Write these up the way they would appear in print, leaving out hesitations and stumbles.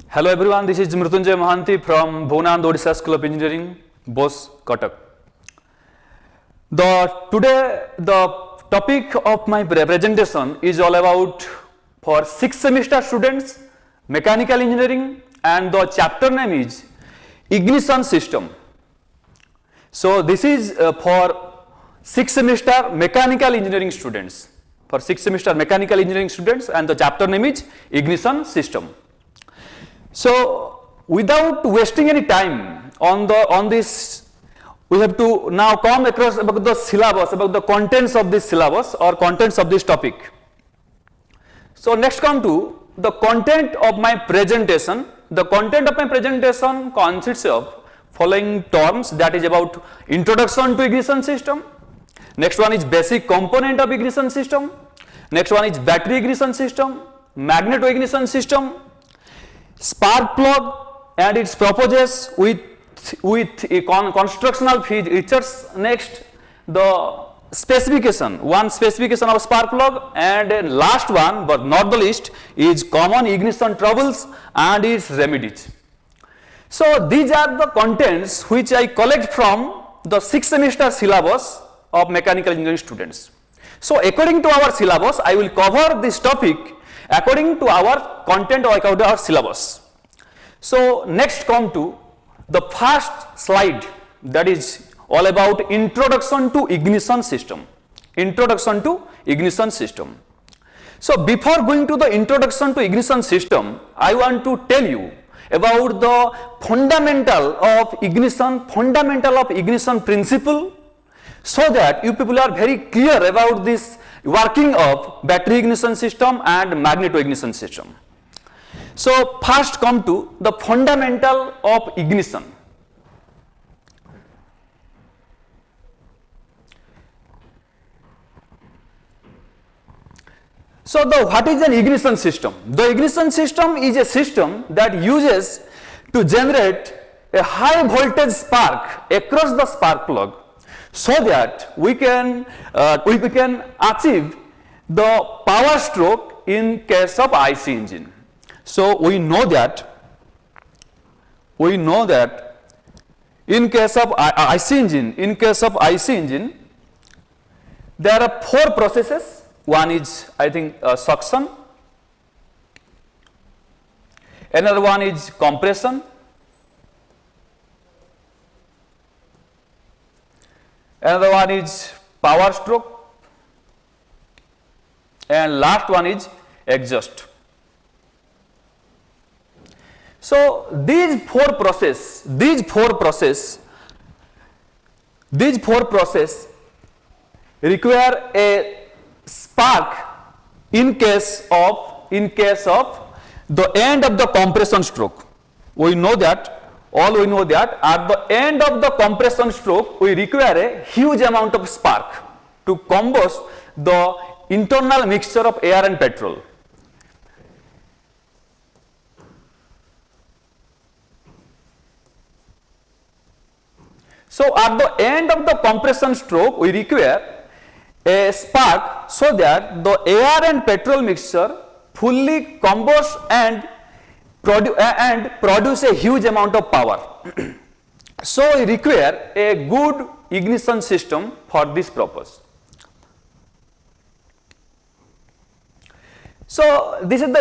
Hello everyone, this is Mrityunjay Mohanty from Bhunand Odisha School of Engineering, Bose, Cuttack. Today the topic of my presentation is all about for 6th semester students mechanical engineering, and the chapter name is ignition system. So this is for 6th semester mechanical engineering students, and the chapter name is ignition system. So without wasting any time on this, we have to now come across about the syllabus, about the contents of this syllabus or contents of this topic. So next come to the content of my presentation. The content of my presentation consists of following terms, that is about introduction to ignition system. Next one is basic component of ignition system. Next one is battery ignition system, magneto ignition system, spark plug and its purposes with a constructional features. Next, the specification, one specification of spark plug, and last one but not the least is common ignition troubles and its remedies. So these are the contents which I collect from the 6th semester syllabus of mechanical engineering students. So according to our syllabus, I will cover this topic according to our content or according to our syllabus. So next come to the first slide, that is all about introduction to ignition system. Introduction to ignition system. So before going to the introduction to ignition system, I want to tell you about the fundamental of ignition principle, so that you people are very clear about this working of battery ignition system and magneto ignition system. So first come to the fundamental of ignition. So what is an ignition system? The ignition system is a system that uses to generate a high voltage spark across the spark plug, so that we can achieve the power stroke in case of IC engine. So we know that in case of IC engine, there are 4 processes. One is, I think, suction, another one is compression, another one is power stroke, and last one is exhaust. So these four processes require a spark in case of the end of the compression stroke. We know that at the end of the compression stroke we require a huge amount of spark to combust the internal mixture of air and petrol. So at the end of the compression stroke we require a spark so that the air and petrol mixture fully combusts and produce a huge amount of power. So we require a good ignition system for this purpose. So this is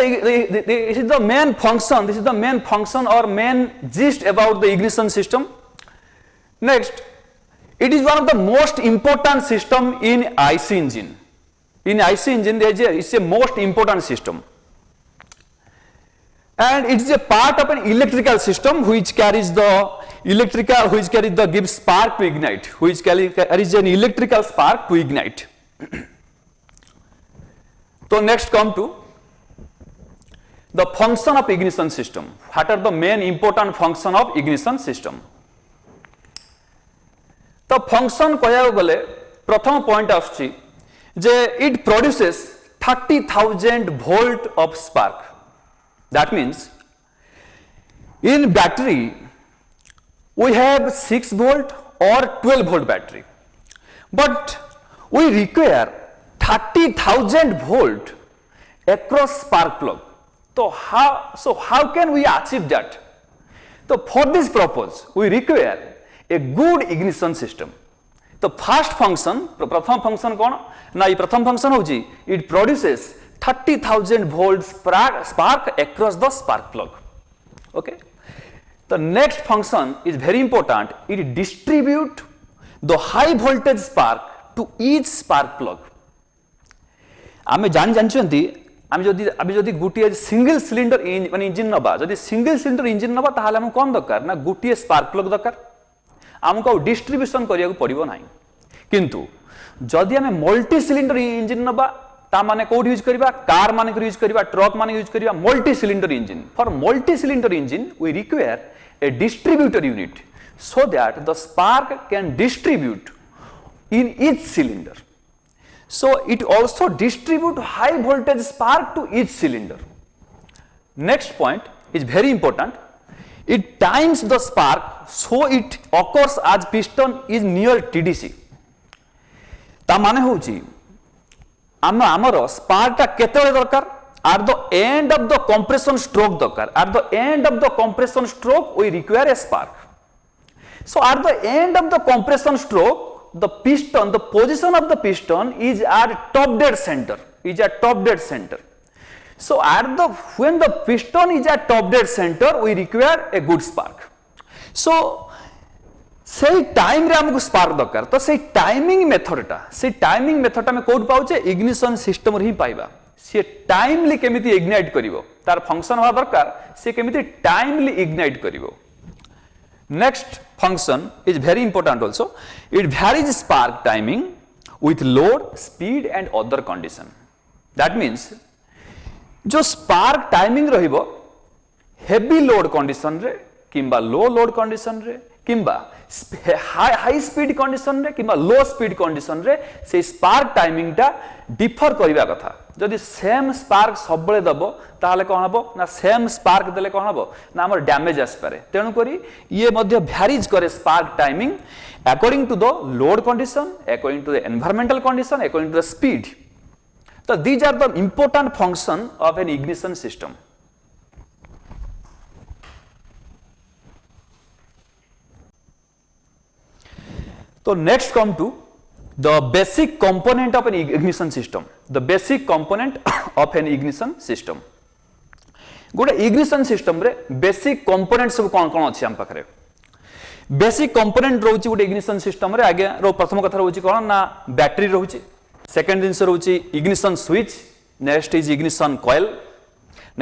the main function or main gist about the ignition system. Next, it is one of the most important system in IC engine. In IC engine, it's a most important system, and it is a part of an electrical system which carries gives spark to ignite, which carries an electrical spark to ignite. So next come to the function of ignition system. What are the main important function of ignition system? The function कहया गले प्रथम point आछि जे it produces 30,000 volt of spark. That means in battery we have 6 volt or 12 volt battery, but we require 30,000 volt across spark plug. तो how can we achieve that? तो for this purpose we require a good ignition system. तो first function प्रथम function कौन ना ये प्रथम function होची it produces 30,000 volts spark across the spark plug. Okay. The next function is very important. It distribute the high voltage spark to each spark plug. आमे जानछंती आमे जदि गुटिए सिंगल सिलिंडर माने इंजिन नबा जदि सिंगल सिलिंडर इंजिन नबा ताहाले हम कोन दरकार ना गुटिए स्पार्क प्लग दरकार हमको डिस्ट्रीब्यूशन करिया पड़िबो नाही किंतु जदि आमे मल्टी सिलिंडर इंजिन नबा ता माने कोड यूज करिबा कार माने यूज करिबा ट्रक माने यूज करिबा multi cylinder engine for multi cylinder engine we require a distributor unit so that the spark can distribute in each cylinder. So it also distribute high voltage spark to each cylinder. Next point is very important. It times the spark so it occurs as piston is near TDC. ता माने होची आमर spark टा केतेले दरकार at the end of the compression stroke dakar at the end of the compression stroke we require a spark. So at the end of the compression stroke the piston the position of the piston is at top dead center so when the piston is at top dead center we require a good spark. So से time रे हमको spark दरकार तो से timing method हम code पाउचे ignition system रे ही पाइबा से टाइमली केमिति इग्नाइट करिवो तार फंक्शन होवा दरकार से केमिति टाइमली इग्नाइट करिवो. Next function is very important also it varies spark timing with load speed and other condition. That means जो स्पार्क टाइमिंग रहिबो हेवी लोड कंडीशन रे किंबा लो लोड कंडीशन रे किंबा हाई स्पीड कंडीशन रे किंबा लो स्पीड कंडीशन रे से स्पार्क टाइमिंग टा डिफर करिवा कथा. जदि सेम स्पार्क सब बेले दबो ताहले कोन हबो ना सेम स्पार्क देले कोन हबो ना हमर डैमेज आस पारे तेनु करी ये मध्य वैरीज करे spark timing according to the load condition according to the environmental condition according to the speed. तो these are the important function of an ignition system. तो next come to the basic component of an ignition system. The basic component of an ignition system. गोटे ignition system रे basic component सब कौन कौन अच्छी हम पाखरे. Basic component रोची गोटे ignition system रे आगे रो प्रथम कथा रोची कौन ना बैटरी रोची. Second दिन से रोची ignition switch. Next is ignition coil.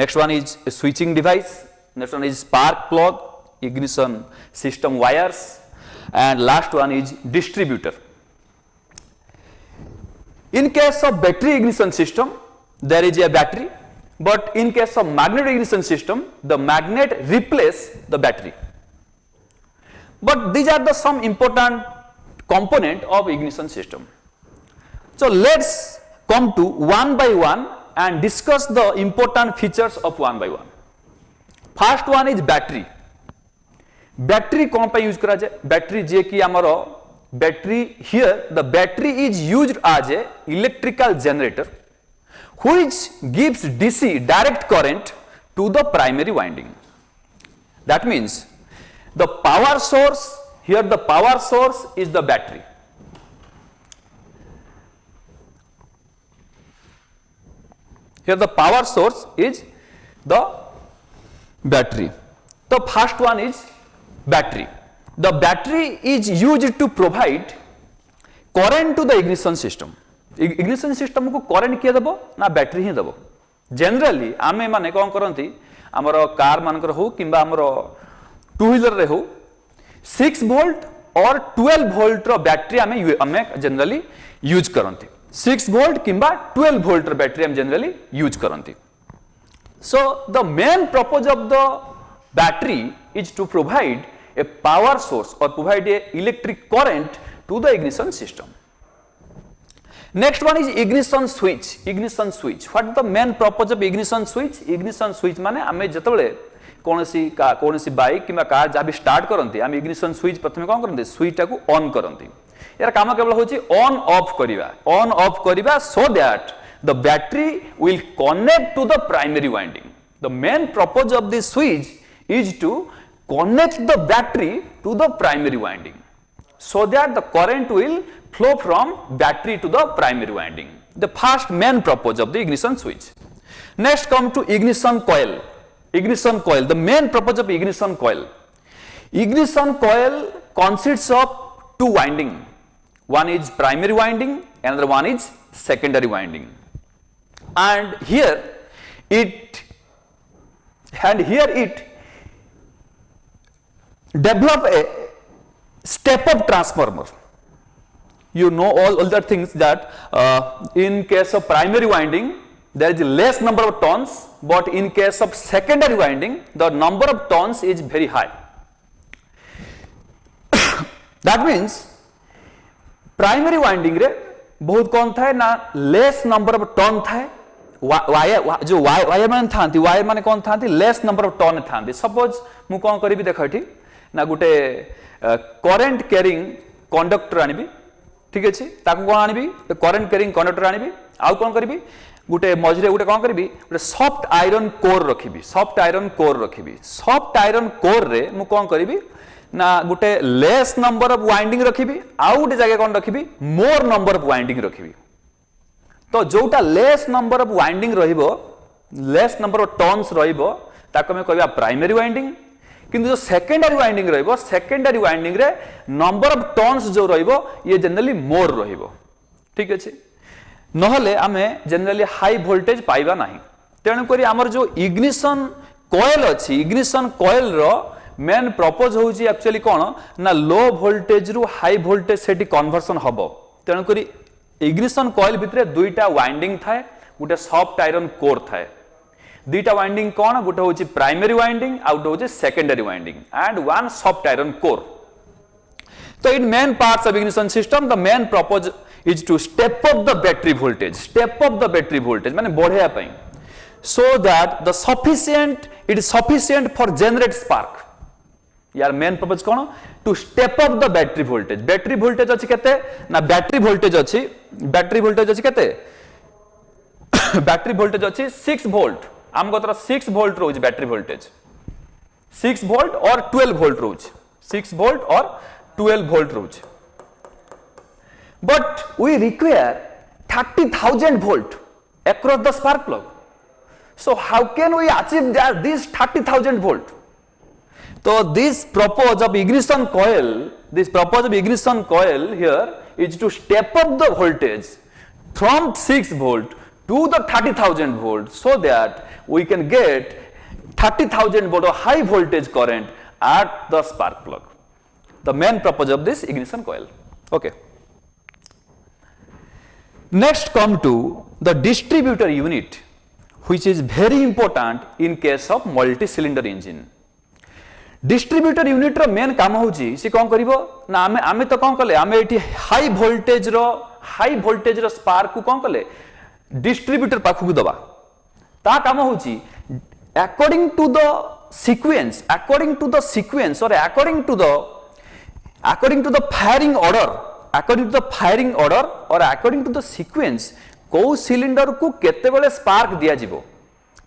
Next one is a switching device. Next one is spark plug. Ignition system wires. And last one is distributor. In case of battery ignition system, there is a battery, but in case of magnet ignition system, the magnet replaces the battery. But these are the some important component of ignition system. So let's come to one by one and discuss the important features of one by one. First one is battery. Battery कौन पे use करा जाए? Battery जे कि हमारा battery here the battery is used as a electrical generator which gives DC direct current to the primary winding. That means the power source here the power source is the battery. Here the power source is the battery. The first one is battery. The battery is used to provide current to the ignition system. Ignition system को current किया दबो ना battery ही दबो. Generally आमे माने कौन करंती हमरो car मानकर हो किंबा हमरो टू व्हीलर रे हो 6 वोल्ट और 12 वोल्ट रो बैटरी आमे जनरली यूज करंती. 6 वोल्ट किंबा 12 वोल्ट रो बैटरी हम जनरली यूज करंती. So the main purpose of the battery is to provide a power source or provide a electric current to the ignition system. Next one is ignition switch. Ignition switch. What is the main purpose of ignition switch? Ignition switch माने आमे जतबेले कोनसी bike किंबा car जहाँ भी start करंती आमे ignition switch प्रथमे कौन करंती switch टाको ऑन करंती. यार काम केवल होची ऑन ऑफ करिबा so that the battery will connect to the primary winding. The main purpose of this switch is to connect the battery to the primary winding so that the current will flow from battery to the primary winding. The first main purpose of the ignition switch. Next come to ignition coil. Ignition coil, the main purpose of ignition coil. Ignition coil consists of two winding. One is primary winding, another one is secondary winding. And here it develop a step-up transformer. You know all the things that in case of primary winding there is less number of turns, but in case of secondary winding the number of turns is very high. That means primary winding रे बहुत कौन था ना less number of turn था wire जो wire मान थांती wire माने कौन थांती लेस नंबर ऑफ टर्न थांती सपोज मु कौन करिबी देख एठी ना गुटे करंट कैरिंग कंडक्टर आनिबी ठीक अछि ताको कोन आनिबी करंट कैरिंग कंडक्टर आनिबी आउ कोन करिबी गुटे मझरे गुटे कोन करिबी गुटे सॉफ्ट आयरन कोर रखिबी सॉफ्ट आयरन कोर रे मु कोन करिबी ना गुटे लेस नंबर ऑफ वाइंडिंग रखिबी आउ गुटे जगह कोन रखिबी मोर नंबर ऑफ वाइंडिंग रखिबी तो जोटा लेस नंबर ऑफ वाइंडिंग रहिबो लेस नंबर ऑफ टर्न्स रहिबो ताको हम कहबा प्राइमरी वाइंडिंग किंतु जो सेकेंडरी वाइंडिंग रहिबो सेकेंडरी वाइंडिंग रे नंबर ऑफ टर्न्स जो रहिबो ये जनरली मोर रहिबो ठीक अछि नहले आमे जनरली हाई वोल्टेज पाइबा नाही तेणु करी हमर जो इग्निशन कॉइल अछि इग्निशन कॉइल रो मेन पर्पस होउची एक्चुअली कोन ना लो वोल्टेज रु हाई वोल्टेज सेठी कन्वर्सन हबो तेणु करी इग्निशन कॉइल भितरे दुईटा वाइंडिंग थाए गुटे सॉफ्ट आयरन कोर थाए दुईटा वाइंडिंग कोन गुटे होची प्राइमरी वाइंडिंग आउट होची secondary winding and one soft iron core तो in main parts of ignition system the main purpose is to step up the battery voltage माने बढ़िया पई so that the sufficient it is sufficient for generate spark यार main purpose कोन to step up the battery voltage अछि केते ना battery voltage अछि केते बैटरी वोल्टेज अछि 6 वोल्ट हम गतर 6 वोल्ट रोज बैटरी वोल्टेज 6 वोल्ट और 12 वोल्ट रोज 6 वोल्ट और 12 वोल्ट रोज but we require 30,000 volt across the spark plug so how can we achieve this 30,000 volt so this purpose of ignition coil here is to step up the voltage from 6 volt to the 30,000 volt so that we can get 30,000 volt of high voltage current at the spark plug. The main purpose of this ignition coil. Okay. Next come to the distributor unit which is very important in case of multi-cylinder engine. Distributor unit रो main काम होची सी कोन करिवो ना आमे तो कोन कले आमे एठी high voltage रो spark को कोन कले डिस्ट्रीब्यूटर पाखु दबा ता काम होची अकॉर्डिंग टू द सीक्वेंस और according to the firing order और अकॉर्डिंग टू द सीक्वेंस को सिलिंडर को केते बेले स्पार्क दिया जिवो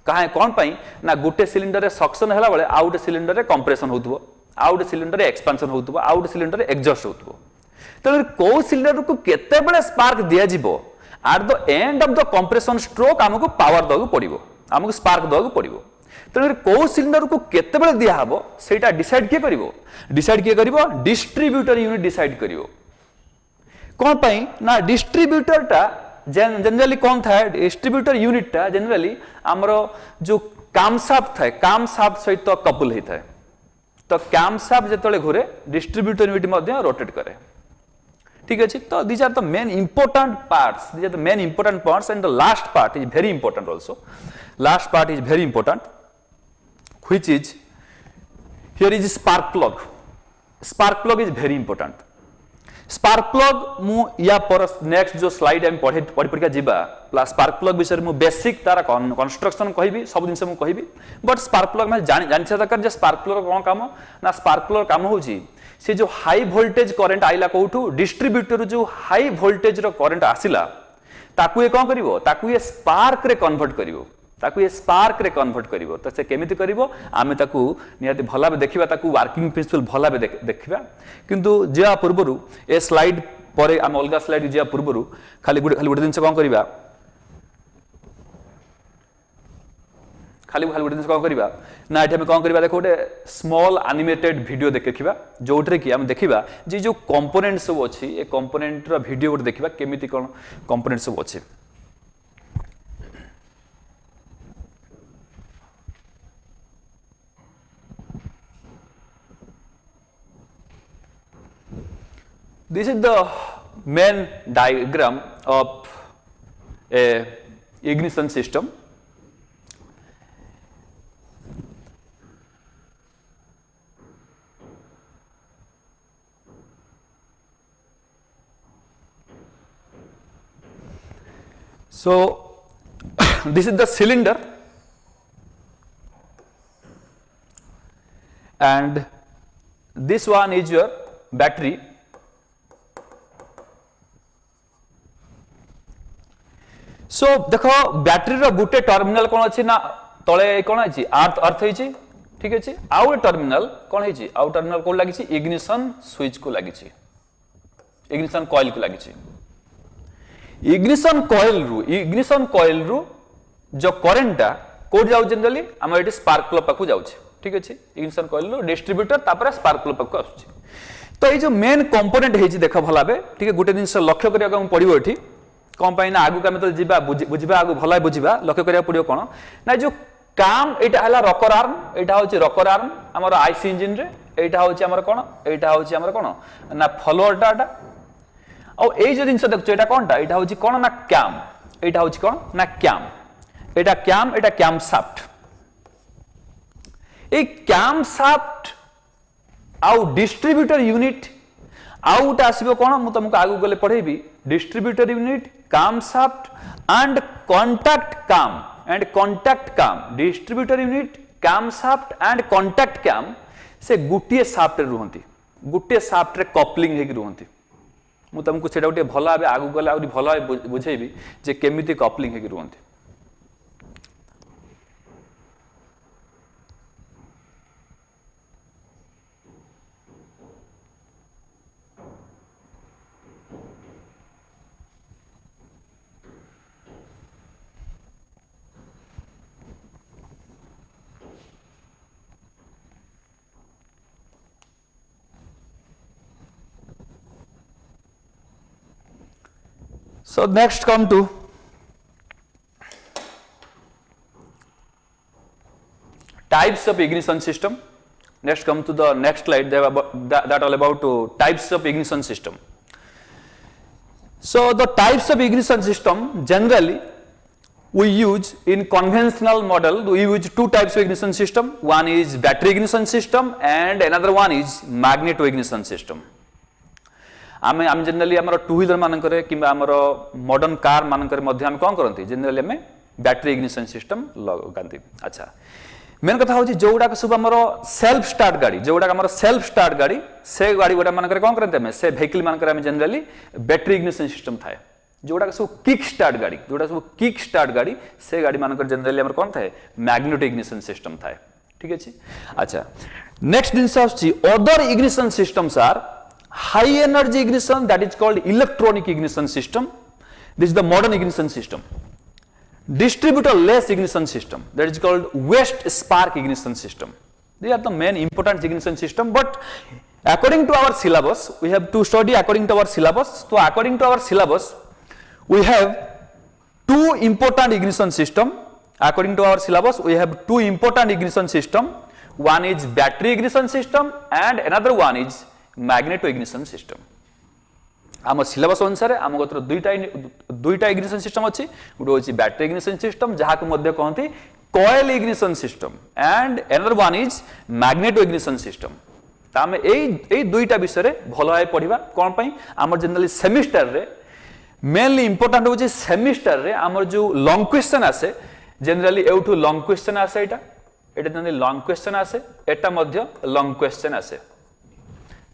काहे कोन पई ना गुटे सिलिंडर रे सक्शन हैला बेले आउट सिलिंडर रे कंप्रेशन होतबो आउट सिलिंडर रे एक्सपेंशन होतबो आउट सिलिंडर रे एग्जॉस्ट होतबो तो को सिलिंडर को केते बेले स्पार्क दिया जिवो at the end of the compression stroke हमको पावर दगु पड़िबो हमको स्पार्क दगु पड़िबो तो को सिलिंडर को केते बेले दिया हबो सेटा डिसाइड के करिवो डिस्ट्रीब्यूटर यूनिट डिसाइड करिवो कोन पई ना डिस्ट्रीब्यूटर टा जनरली कौन था डिस्ट्रीब्यूटर यूनिट टा जनरली हमरो जो कामशाफ्ट थाए कामशाफ्ट सहित तो कपल होता है तो कामशाफ्ट जेतले घुरे डिस्ट्रीब्यूटर यूनिट मध्ये रोटेट करे ठीक अछि तो these are the main important parts and the last part is very important also last part is very important which is here is spark plug is very important spark plug मु या पर next जो slide हम पढ़ी पढ़िका जीवा spark plug विषय मु basic तारा construction कहबी सब दिन से मु कहबी बट स्पार्क प्लग में जानि दरकार जे स्पार्क प्लग कोन काम ना स्पार्क प्लग काम होची से जो हाई वोल्टेज करंट आइला कोठू डिस्ट्रीब्यूटर जो हाई वोल्टेज रो करंट आसिला ताकू ए कोन करिवो ताकू ए स्पार्क रे कन्वर्ट करिवो ताकू ये स्पार्क रे कन्वर्ट करिवो तो से केमिति करिवो आमे ताकू निहाती भला बे देखिबा ताकू वर्किंग प्रिंसिपल भला बे देखिबा किंतु जे पूर्वरु ए स्लाइड परे आम अलगा स्लाइड जे पूर्वरु खाली गुटे दिन से कोन करिबा खाली गोटे जिन कौन करवा ना ये कौन करवा देखो गोटे स्मॉल एनिमेटेड वीडियो देखा जो कि आम देखा जे जो कंपोनेंट सब अच्छी ए कंपोनेंट रो वीडियो गोटे देखा केमिति कौन कंपोनेंट सब अच्छी This is the main diagram of a ignition system. So this is the cylinder and this one is your battery. So देखो बैटरी रो गुटे टर्मिनल कौन अच्छी ना तले कौन अच्छी अर्थ होइछि ठीक अछि आउ टर्मिनल कौन होइछि आउ टर्मिनल कोन लागिछि इग्निशन स्विच को लागिछि इग्निशन कॉइल को लागिछि इग्निशन कॉइल रु जो करेंटा कोड जाउ जनरली हम एटी स्पार्क प्लग पाकु जाउछि ठीक अछि इग्निशन कॉइल रु डिस्ट्रीब्यूटर तापर स्पार्क प्लग पाकु आछुछि तो ए जो मेन कंपोनेंट हेछि देखो भलाबे ठीक है गुटे दिन से लक्ष्य करिया हम पड़िबो एठी कौन पाई ना आगु का तो जीवा बुझिबा आगु भला बुझिबा लक्ष्य करिया पड़ियो कोन ना जो काम एटा हला रॉकर आर्म एटा होछि रॉकर आर्म हमर आईसी इंजन रे एटा होछि हमर कोन एटा होछि हमर कोन ना फॉलोअर डाटा और ए जो जिनस देखछो एटा कोनटा एटा होछि कोन ना कैम एटा होछि कोन ना कैम एटा कैम शाफ्ट ए कैम शाफ्ट आउ डिस्ट्रीब्यूटर यूनिट आउट आसीबो कोन मु तुमको आगु गले पढेबी distributor unit cam shaft and contact काम distributor unit cam shaft and contact काम से गुटिए शाफ्ट रे रहंती गुटिए शाफ्ट रे कपलिंग हेकि रहंती मु तुमको सेटा गुटे भला बे आगु गले आउरी भला बुझेबी जे केमिति coupling हेकि रहंती So next come to types of ignition system. Next come to the next slide that all about types of ignition system. So the types of ignition system generally we use in conventional model we use two types of ignition system. One is battery ignition system and another one is magneto ignition system. आम generally आम two wheeler मानक modern car मानक कौन करती generally आम battery ignition system लगाती अच्छा main कथा हूँ जो गुड़ाक सब आम सेल्फ स्टार्ट गाड़ी जो गुड़ाक सेल्फ स्टार्ट गाड़ी से गाड़ी गुड़ा मानक कौन करते से वेहिकल मानक जनरली बैटरी इग्निशन सिस्टम थाए जो गुड़ाक सब किक स्टार्ट गाड़ी जोड़ा सब किक स्टार्ट गाड़ी से गाड़ी मानक जनरली कौन थाए मैग्नेटिक इग्निशन सिस्टम थाए ठीक है अच्छा नेक्स्ट जिन other ignition systems are high energy ignition that is called electronic ignition system. This is the modern ignition system. Distributor less ignition system that is called waste spark ignition system. These are the main important ignition system but according to our syllabus we have to study according to our syllabus. So according to our syllabus we have two important ignition system. According to our syllabus we have two important ignition system. One is battery ignition system and another one is magneto ignition system आम syllabus अनुसार आम गतर दुईटा ignition system अच्छी गोटे हूँ battery ignition system जहाँ को मध्य कहते coil ignition system and another one is magneto ignition system आम यही दुईटा विषय भल भाव पढ़ा कौन पाई आम जनरली सेमिस्टर रे मेनली इंपोर्टाट हूँ सेमिस्टर रे आम जो लॉन्ग क्वेश्चन आसे जनरली एठू लॉन्ग क्वेश्चन आसे यहाँ लॉन्ग क्वेश्चन आसे एटा मध्य लॉन्ग क्वेश्चन आसे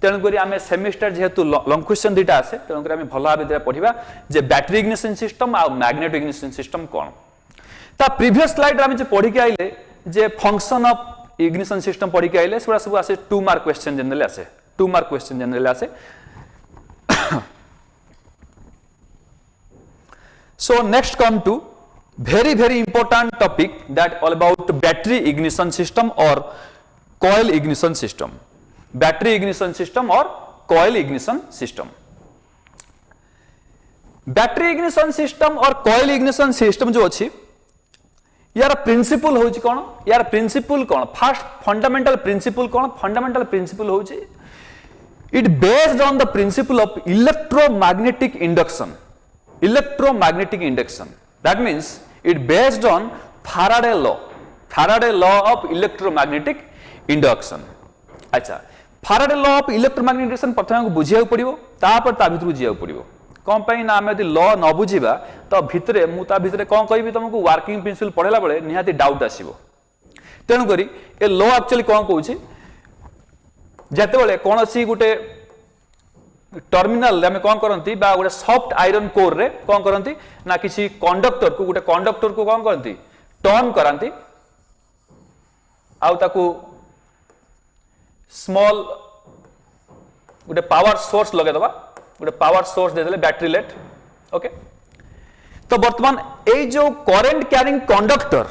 तेणुक आम सेमिस्टर जेहेतु लॉन्ग क्वेश्चन दुईटा आसे तेणुक भल भाव पढ़ा जे बैटरी इग्निशन सिस्टम आ मैग्नेटिक इग्निशन सिस्टम कौन ता प्रीवियस स्लाइड आम जो पढ़ी के आइले जे फंक्शन ऑफ इग्निशन सिस्टम पढ़ी के आइले सेटा सब आसे 2 मार्क क्वेश्चन जनरली आसे 2 मार्क क्वेश्चन जनरली आसे so next come to very important topic that all about battery ignition system or coil ignition system, battery ignition system or coil ignition system. Battery ignition system और coil ignition system जो अच्छी यार principal होची कोन, यार principal कोन, first fundamental principle कोन, fundamental principle होची it based on the principle of electromagnetic induction, electromagnetic induction, that means it based on Faraday law of electromagnetic induction. अच्छा Faraday law of electromagnetic induction प्रथम को बुझिया पड़िबो तापर ता भितर जिया पड़िबो कोन पई ना हम यदि लॉ न बुझिबा तो भितरे मु ता भितरे कोन कहबी तुमको वर्किंग प्रिंसिपल पढ़ेला बेले निहाती डाउट आसीबो तेनु करी ए लॉ एक्चुअली कोन कहूची जते बेले कोनसी गुटे टर्मिनल आम कौन करती गोटे सॉफ्ट आयरन कोर रे कौन करती ना किसी कंडक्टर को गोटे कंडक्टर को कौन करती टर्न कराती आउ स्मॉल गोटे पावर सोर्स लगे दबा गोटे पावर सोर्स दे देले बैटरी लेट ओके तो वर्तमान ए जो करंट कैरिंग कंडक्टर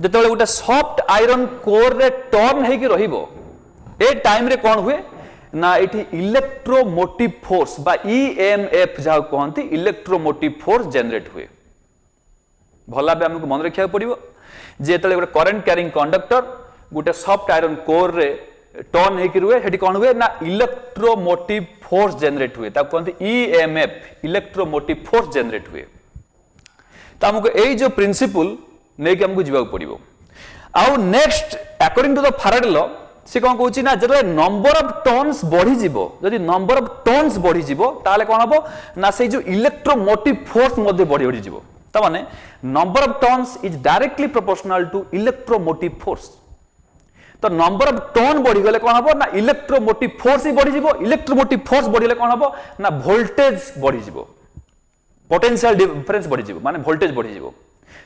जते गोटे सॉफ्ट आयरन कोर रे टर्न है कि रहिबो ए टाइम रे कौन हुए ना इठी इलेक्ट्रोमोटिव फोर्स बा ईएमएफ जा कहंती इलेक्ट्रोमोटिव फोर्स जनरेट हुए भला बे हमको मन रखिया पड़िबो जे तले गोटे करंट कैरिंग कंडक्टर गोटे सॉफ्ट आयरन कोर रे टर्न हे कि रुए हेटी कोन हुए ना इलेक्ट्रोमोटिव फोर्स जनरेट हुए ता कहंती ईएमएफ इलेक्ट्रोमोटिव फोर्स जनरेट हुए ता हमको एई जो प्रिंसिपल नै कि हमको जिबा पड़िबो आउ next according to the Faraday law से कौन कहूँ ना जो नंबर ऑफ टर्न्स बढ़ी जीवो यदि नंबर ऑफ टर्न्स बढ़ी जीवो ताले कौन हबो ना से जो इलेक्ट्रोमोटिव फोर्स मध्ये बढ़ी बढ़ी जीवो त माने number of turns is directly proportional to electromotive force तो नंबर ऑफ टर्न बढ़ी गले कौन हबो ना इलेक्ट्रोमोटिव फोर्स ही बढ़ी जीवो इलेक्ट्रोमोटिव फोर्स बढ़िले कौन हबो ना वोल्टेज बढ़ी जीवो पोटेंशियल डिफरेंस बढ़ी जीवो माने वोल्टेज बढ़ी जीवो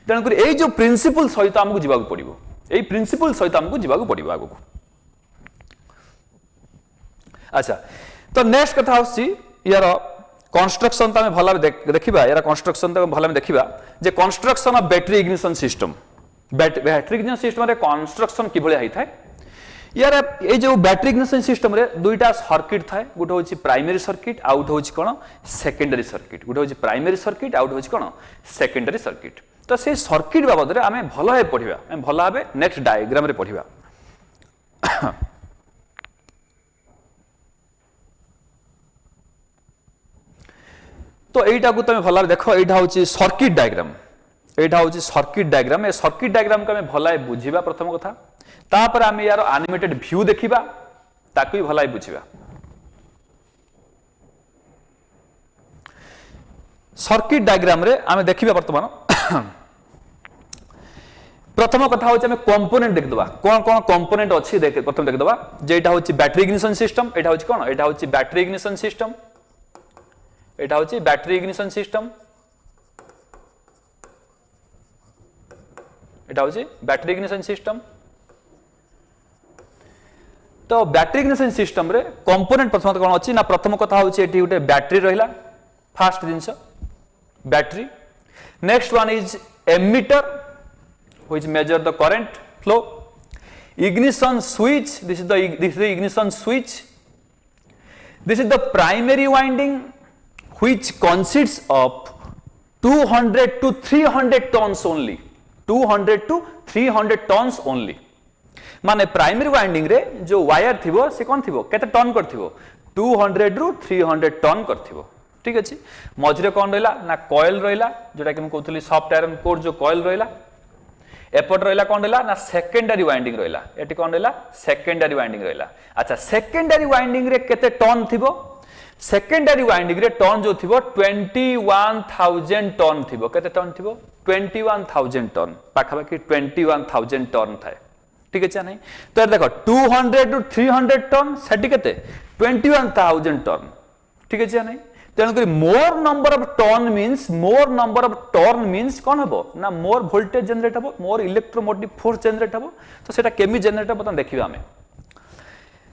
तेणु कर ए जो प्रिंसिपल सहित हमको जीवा पड़िबो ए प्रिंसिपल सहित हमको जीवा पड़िबो आगो अच्छा तो नेक्स्ट कथा होसी यार कंस्ट्रक्शन त भला देखिबा यार कंस्ट्रक्शन त भला देखिबा जे construction of battery ignition system battery ignition system रे कंस्ट्रक्शन कि भले थाए यार ए जो बैटरी इग्निशन सिस्टम रे दुईटा सर्किट थाए गोटे होची प्राइमरी सर्किट आउट होची कोन सेकेंडरी सर्किट गोटे होची प्राइमरी सर्किट आउट होची कोन सेकेंडरी सर्किट तो से सर्किट बाबद रे आमे भलो हे पढिबा आमे भलो भाबे नेक्स्ट डायग्राम रे पढिबा तो एटा को तुम भला देख एटा होची सर्किट डायग्राम एटा होची circuit diagram A circuit diagram को हमें भला बुझिबा प्रथम कथा तापर आमे यार एनिमेटेड व्यू देखिबा ताकू भला बुझिबा सर्किट डायग्राम रे आमे देखिबा वर्तमान प्रथम कथा होची हमें कंपोनेंट देख दबा कोन कोन कंपोनेंट अछि देख प्रथम देख दबा जेटा होची बैटरी इग्निशन सिस्टम एटा होची कोन एटा होची बैटरी इग्निशन सिस्टम एटा होची बैटरी इग्निशन सिस्टम एटा होची बैटरी इग्निशन सिस्टम तो बैटरी इग्निशन सिस्टम रे कंपोनेंट प्रथम कोन अछि ना प्रथम कथा होची एटी उटे बैटरी रहिला फर्स्ट जिंस battery next one is ammeter which measure the current flow ignition switch this is the ignition switch this is the primary winding which consists of 200 to 300 tons only 200 to 300 tons only माने primary winding रे जो wire थिबो से कोन थिबो केते ton करथिबो 200 रु 300 ton करथिबो ठीक अछि मझरे कोन रहला ना कॉइल रहला जोटा कि हम कहथली सॉफ्ट आयरन कोर जो कॉइल रहला एपट रहला कोन रहला ना सेकेंडरी वाइंडिंग रहला एटी कोन रहला सेकेंडरी वाइंडिंग रहला अच्छा सेकेंडरी वाइंडिंग रे केते टन थिबो सेकेंडरी वाइंडिंग रे टन जो थिबो 21000 टन थिबो केते टन थिबो 21000 टन पाखाबाकी 21000 टन थाए ठीक है नहीं तो देखो 200 टू 300 टन सेटी केते 21000 टन ठीक है नहीं तेणुक more number of turn means कौन हम ना मोर वोल्टेज जनरेट हम मोर इलेक्ट्रोमोटिव फोर्स जनरेट हम तो सेटा केमी जनरेट हम देखिए आम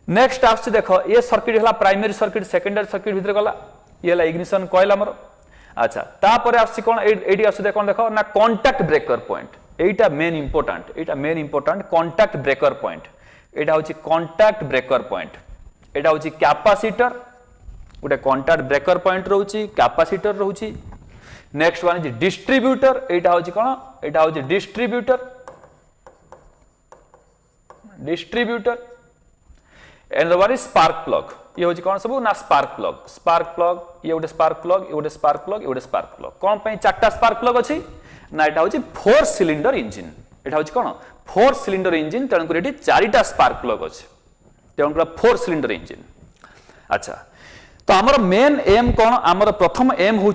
नेक्स्ट आस देख ये सर्किट है प्राइमरी सर्किट सेकेंडरी सर्किट भितर गला ये इग्निशन कॉइल आमर अच्छा तापर आसी कौन एटी आस कौन देख ना कांटेक्ट ब्रेकर पॉइंट एटा main important contact breaker point एटा होची कांटेक्ट ब्रेकर पॉइंट एटा होची कैपेसिटर गोटे कांटेक्ट ब्रेकर पॉइंट रोची कैपेसिटर रोची नेक्स्ट वन इज डिस्ट्रीब्यूटर एटा होची कोन एटा होची distributor and the one is spark plug ये होची कोन सब ना स्पार्क प्लग ये गोटे स्पार्क प्लग ये गोटे स्पार्क प्लग ये गोटे स्पार्क प्लग कोन पई चारटा स्पार्क प्लग अछि ना एटा होची 4 सिलिंडर इंजन एटा होची कोन 4 सिलिंडर इंजन तेणु कर एटी चारिटा स्पार्क प्लग अछि तेणु कर 4 सिलिंडर इंजन अच्छा तो आमर मेन एम कौन आमर प्रथम एम हूँ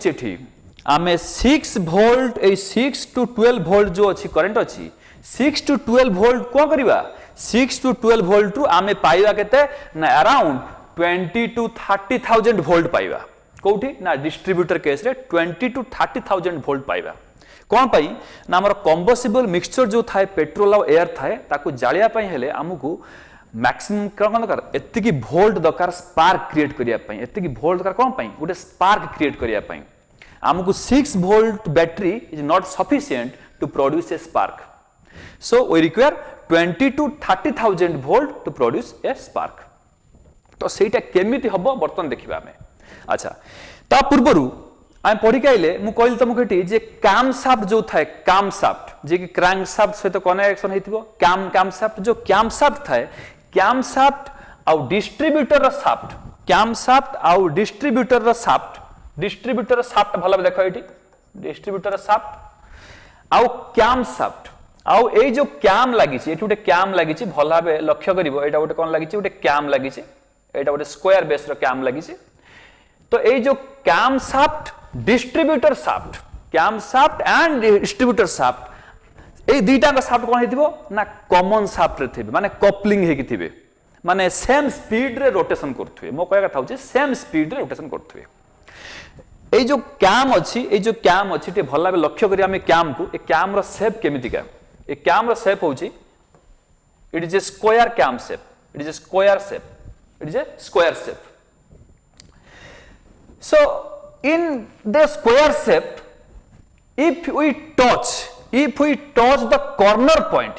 आम 6 वोल्ट ए 6 to 12 वोल्ट जो अच्छी करंट अच्छी 6 to 12 वोल्ट कौन करवा 6 to 12 वोल्ट रु आम पाइबा केते ना अराउंड 20 to 30,000 वोल्ट पाइबा कोठी ना डिस्ट्रीब्यूटर केस रे 20 to 30,000 वोल्ट पाइबा कौन पाई ना आमर कंबसिबल मिक्सचर जो थाए पेट्रोल और एयर थाए ताकू जालिया पई हेले हमकू मैक्सिमम कौन दरकार एतिकी वोल्ट दरकार स्पार्क क्रिएट करिया पई एतिकी वोल्ट दरकार कोन पई गोटे स्पार्क क्रिएट करिया पई हमकू 6 volt battery is not sufficient to produce a spark so we require 20 to 30,000 volt to produce a spark तो सेटा केमिति हबो बर्तन देखिबा हमें अच्छा ता पूर्वरु आम पढ़ी आइले मु कहली तुमको एटी जे काम शाफ्ट जो थाए काम शाफ्ट जे कि क्रैंक शाफ्ट सहित कनेक्शन हेतिबो काम शाफ्ट जो कैम शाफ्ट थाए कैम शाफ्ट आउ डिस्ट्रीब्यूटर रा शाफ्ट कैम शाफ्ट आउ डिस्ट्रीब्यूटर शाफ्ट भला देखो एटी डिस्ट्रीब्यूटर शाफ्ट आउ कैम शाफ्ट आउ ए जो कैम लागी छि एटी उटे कैम लागी छि भला बे लक्ष्य करिवो एटा उटे कोन लागी छि उटे कैम लागी छि एटा उटे स्क्वायर बेस रो कैम लागी छि तो ए जो cam shaft distributor shaft cam shaft and distributor shaft ए दुईटा का शाफ्ट कोन हेतिबो ना कॉमन शाफ्ट रे थिबे माने कपलिंग हेकि थिबे माने सेम स्पीड रे रोटेशन करथुए मो कहया कथा होचे सेम स्पीड रे रोटेशन करथुए ए जो कैम अछि टे भल्ला बे लक्ष्य करी हम कैम को ए कैम रो शेप केमितिका ए कैम रो शेप होची it is a square cam shape so in the square shape if we touch the corner point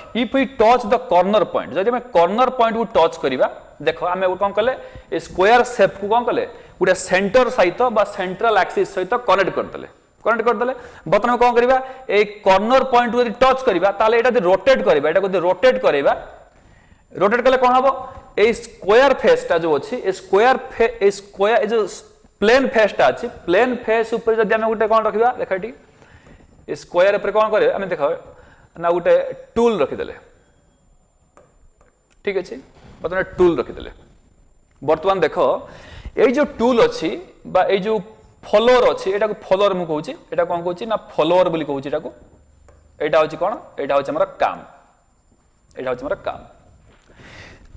जदि मैं कॉर्नर पॉइंट को टच करिबा देखो आमे कोन कले ए स्क्वायर शेप को कोन कले गुडा सेंटर सहित बा सेंट्रल एक्सिस सहित कनेक्ट कर देले बतन कोन करिबा ए कॉर्नर पॉइंट को टच करिबा ताले एटा रोटेट करिबा रोटेट कले कोन हबो ए स्क्वायर फेसटा जो अछि ए स्क्वायर जो प्लेन फेसटा अछि प्लेन फेस ऊपर जदि हम गुटे कोन रखिबा देखाटी ए स्क्वायर ऊपर कोन करे हम देखो ना गुटे टूल रखि देले ठीक अछि बतने टूल रखि देले वर्तमान देखो ए जो टूल अछि बा ए जो फॉलोअर अछि एटा को फॉलोअर मु कहूची एटा कोन कहूची ना फॉलोअर बोली कहूची एटा को एटा होची कोन एटा होची हमरा काम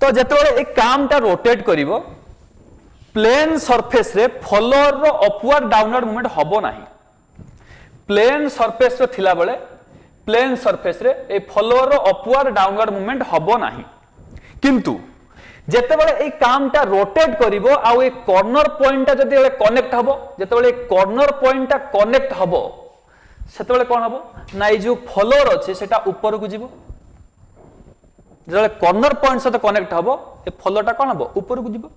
तो जेतोले ए कामटा रोटेट करिवो प्लेन सरफेस रे फॉलोअर रो अपवर्ड डाउनवर्ड मूवमेंट हबो नाही प्लेन सरफेस रो थिला बेले प्लेन सरफेस रे ए फॉलोअर रो अपवर्ड डाउनवर्ड मूवमेंट हबो नाही किंतु जेते बेले ए कामटा रोटेट करिवो आ ए कॉर्नर पॉइंटटा जदि बेले कनेक्ट हबो जेते बेले कॉर्नर पॉइंटटा कनेक्ट हबो सेते बेले कोन हबो ना ए जो फॉलोअर अछि सेटा ऊपर को जीवो जेते कॉर्नर पॉइंट साथ कनेक्ट हबो ए फॉलोअरटा कोन हबो ऊपर को जीवो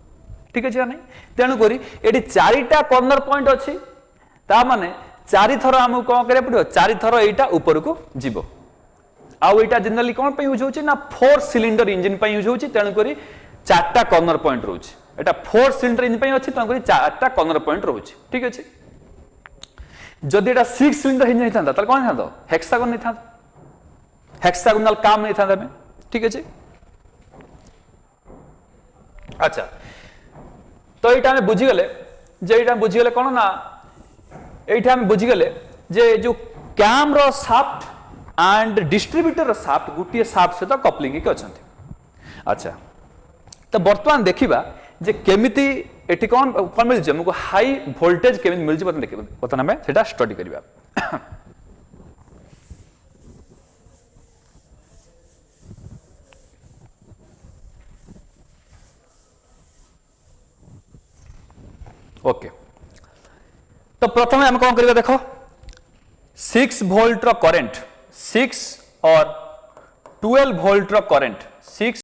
ठीक अछि नै तेनु करी एटी चारिटा कॉर्नर पॉइंट अछि ता माने चारि थरो हम कोन करे पड़ियो चारि थरो एटा ऊपर को जीवो आ एटा जनरली कोन पे यूज होछि ना 4 सिलिंडर इंजन पे यूज होछि तेनु करी चारटा कॉर्नर पॉइंट रोछि एटा 4 सिलिंडर इंजन पे अछि तेनु करी चारटा कॉर्नर पॉइंट रोछि ठीक अछि जदि एटा 6 सिलिंडर इंजन हितांता त कोन थांतो हेक्सागोन नै थांतो हेक्सागोनल काम नै थांता में ठीक अछि अच्छा तो एटा हम बुझी गले जे एटा बुझी गले कोन ना एटा हम बुझी गले जे जो कैम रो शाफ्ट एंड डिस्ट्रीब्यूटर रो शाफ्ट गुटिए शाफ्ट से तो कपलिंग के अछंती अच्छा तो वर्तमान देखिबा जे केमिति एठी कौन कौन मिल हमको हाई वोल्टेज केमिति मिल बर्तन देखिए बर्तन आम से स्टडी करवा ओके तो प्रथम आम कौन करवा देख 6 वोल्ट रो करंट 6 और 12 वोल्ट रो करंट 6